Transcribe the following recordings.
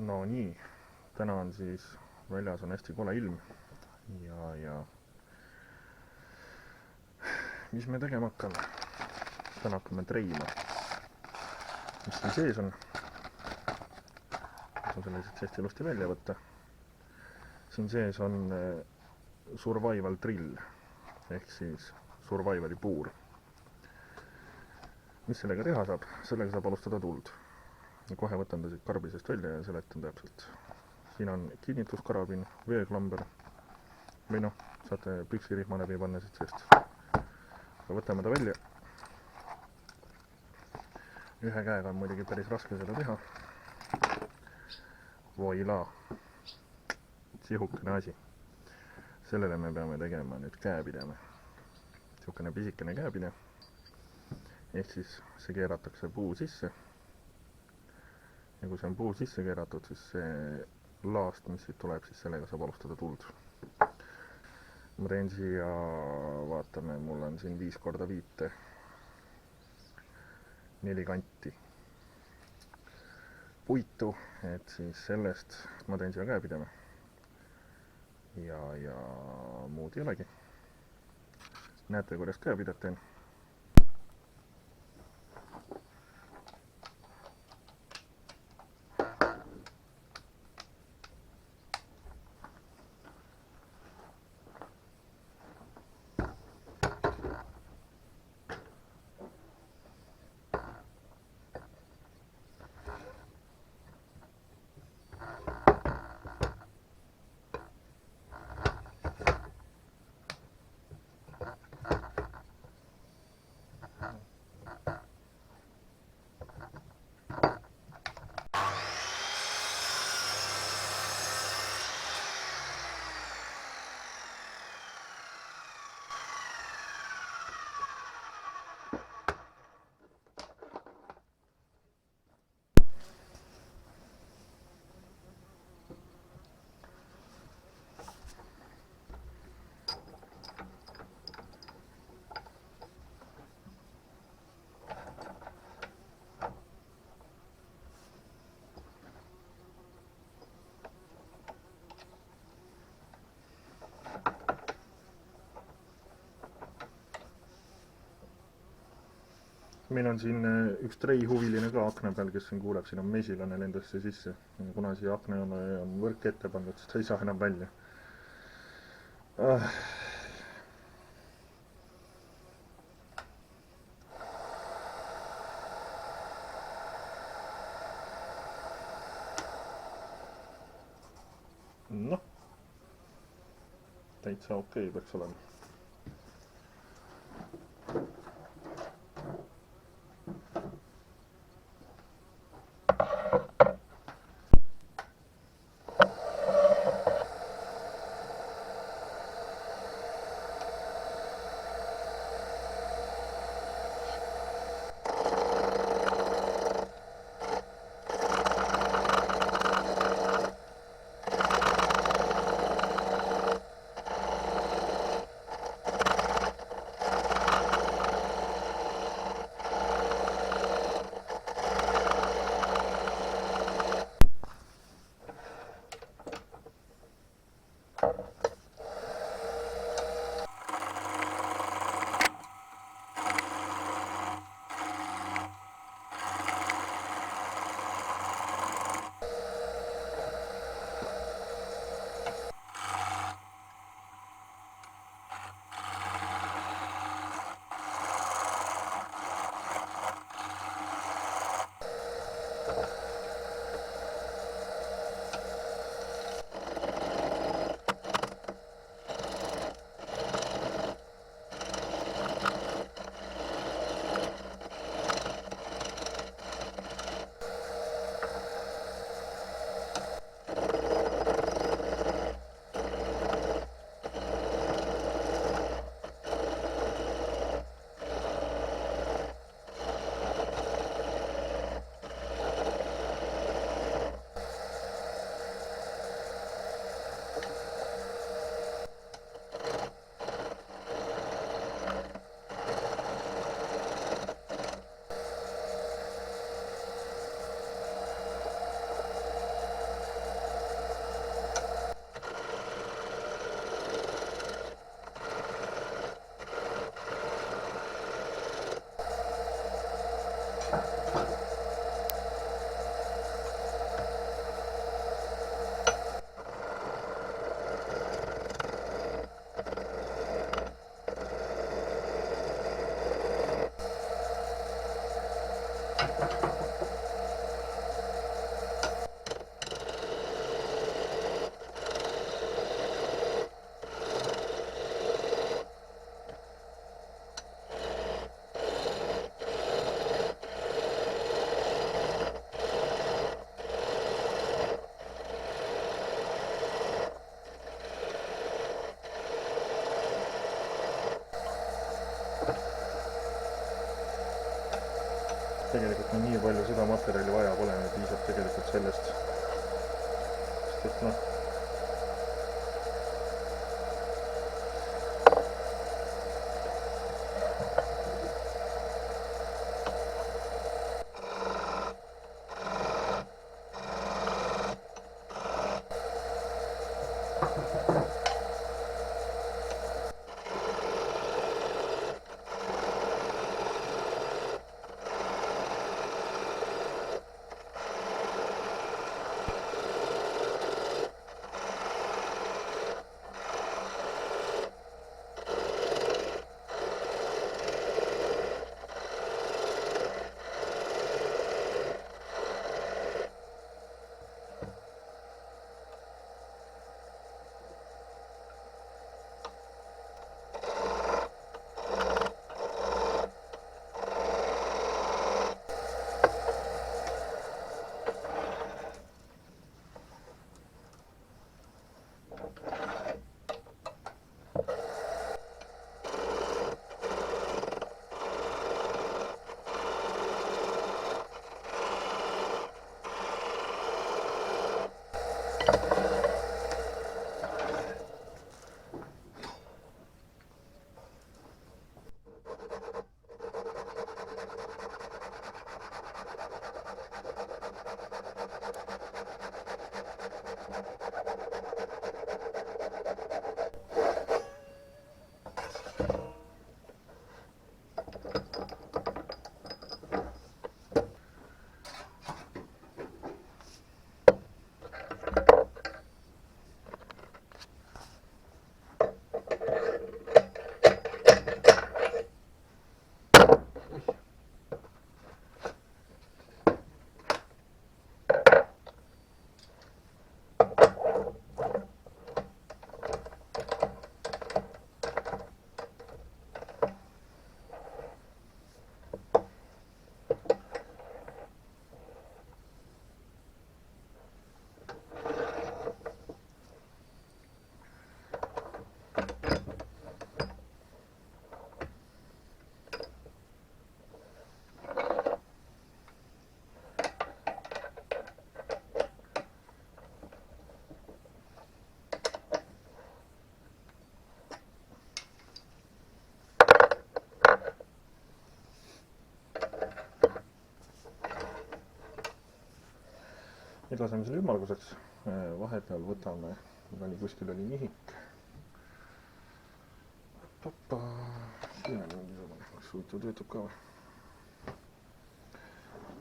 No nii, täna on siis, väljas on hästi kole ilm ja mis me tegema hakkame? Täna hakkame treima. Mis siin sees on? Saan selle lihtsalt hästi ilusti välja võtta. Siin sees on survival drill ehk siis survivali puur. Mis sellega teha saab? Sellega saab alustada tuld. Kohe võtan ta siit karbisest välja ja seletan täpselt. Siin on kinnituskarabin, veeklamber või noh, saate püksirihma läbi panna siit seest. Võtame ta välja. Ühe käega on muidugi päris raske seda teha. Voila! Sihukene asi. Sellele me peame tegema nüüd käepideme. Sihukene pisikene käepide. Ehk siis see keeratakse puu sisse. Ja kui see on puu sisse keeratud, siis see laast, mis siit tuleb, siis sellega saab alustada tuld. Ma teen siia, vaatame, mul on siin 5x5 4 kanti puitu, et siis sellest ma teen siia käepideme. Ja muud ei olegi. Näete, kuidas käepidet teen. Meil on siin üks treihuviline ka akna peal, kes siin kuuleb, siin on mesilane lendas see sisse. Kuna siia aknale on võrk ette pandud, siis ta ei saa enam välja. Noh, täitsa okei peaks olema. Tegelikult nii palju seda materjali vaja pole, piisab tegelikult sellest, sest et noh, nüüd laseme selle ümmarguseks, vahepeal võtame, kuni kuskil oli nihik. Siin on mingisugune, kas huvitav töötab ka või?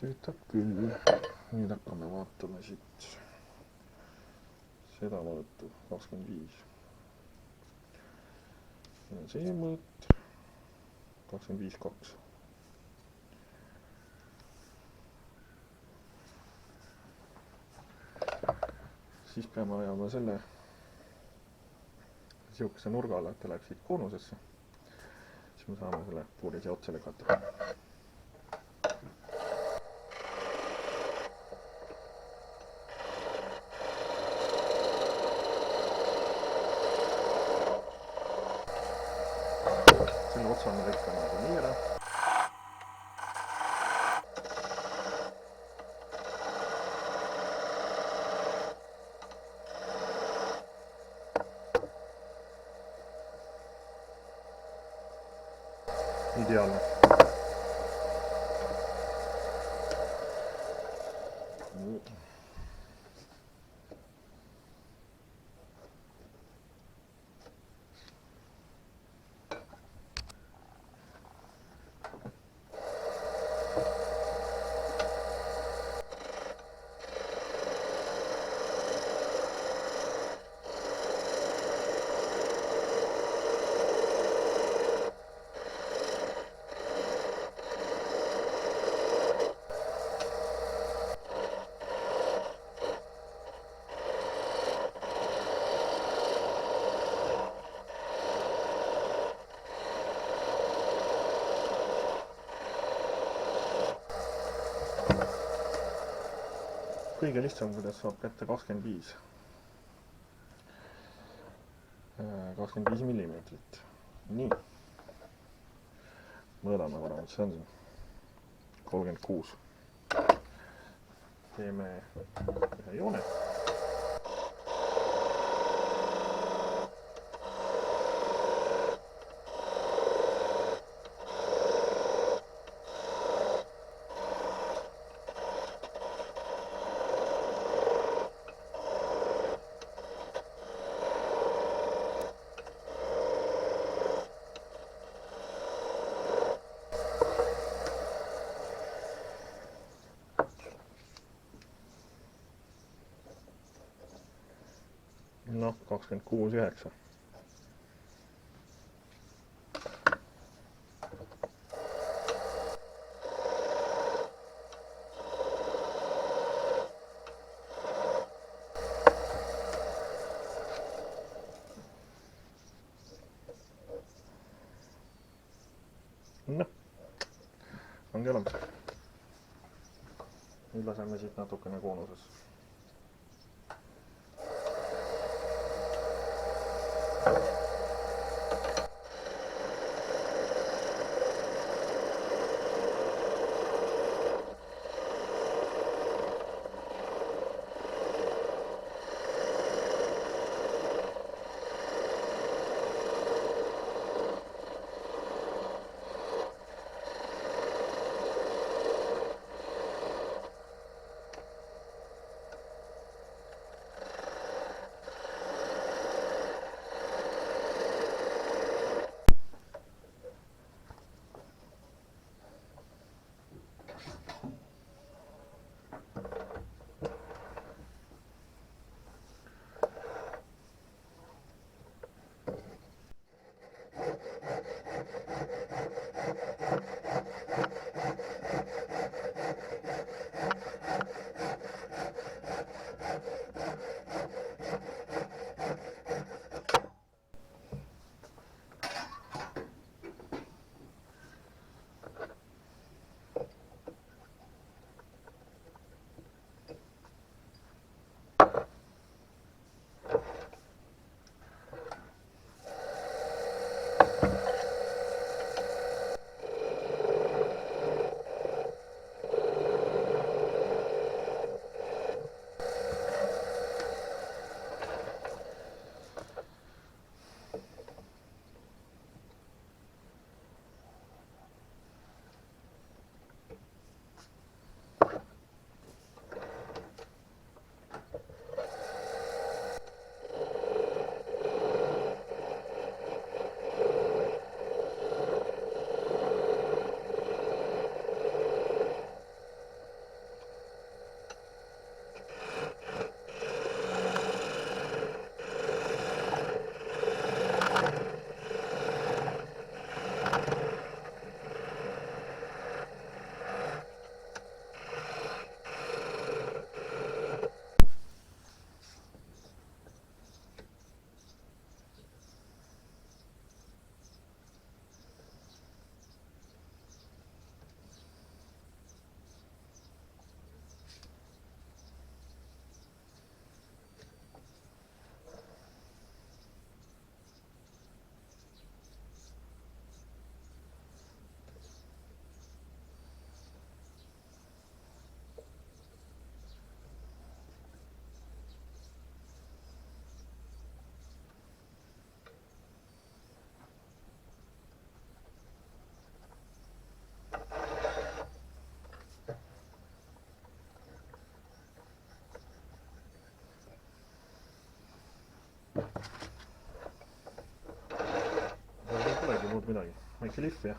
Töötab küll. Nüüd hakkame vaatama siit seda mõõtu, 25. See mõõt 25,2. Siis peame ajama selle sihukese nurga alla, et ta läheb siit koonusesse. Siis me saame selle puuri siia otsa lõigata. Selle otsa me lõikame nii ära. Ideaalne. kõige lihtsam, kuidas saab kätte 25 millimeetrit. Nii. Mõõdame korra, mis see on siin. 36. Teeme ühe joone. Noh, 26,9. Noh, ongi olemas. Nüüd laseme siit natukene koonuses. Polegi muud midagi, väike lihv ja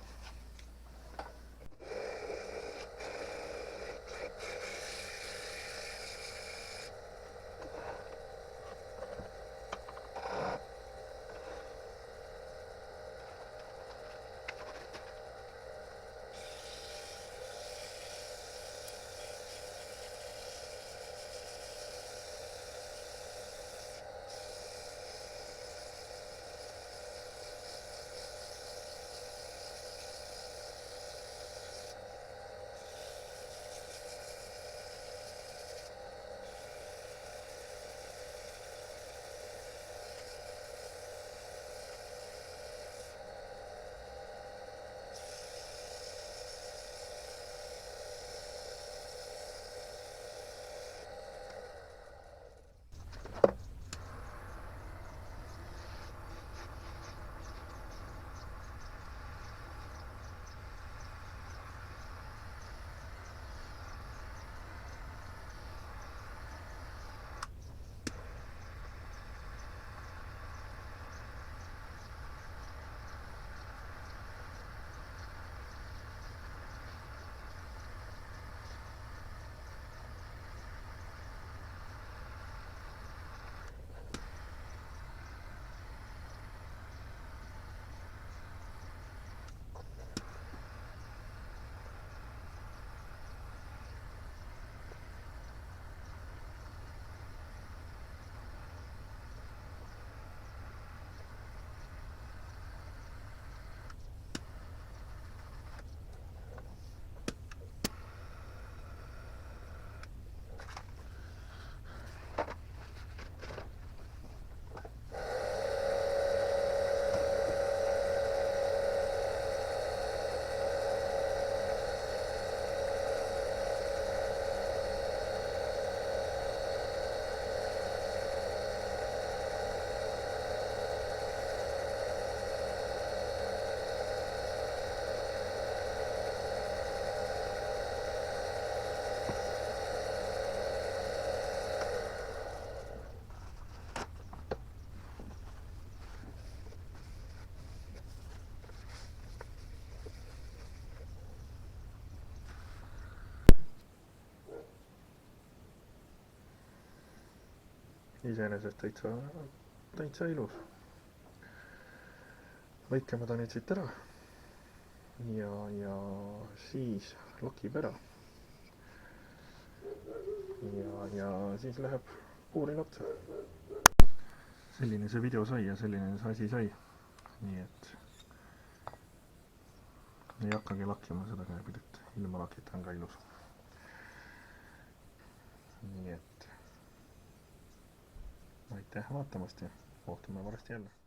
iseenesest täitsa ilus. lõikame ta nüüd siit ära ja siis lakib ära. ja siis läheb puurile otsa. selline see video sai ja selline see asi sai. nii et ei hakkagi lakkima seda käepidet, ilma lakita on ka ilus. nii et aitäh vaatamast ja kohtume varsti jälle.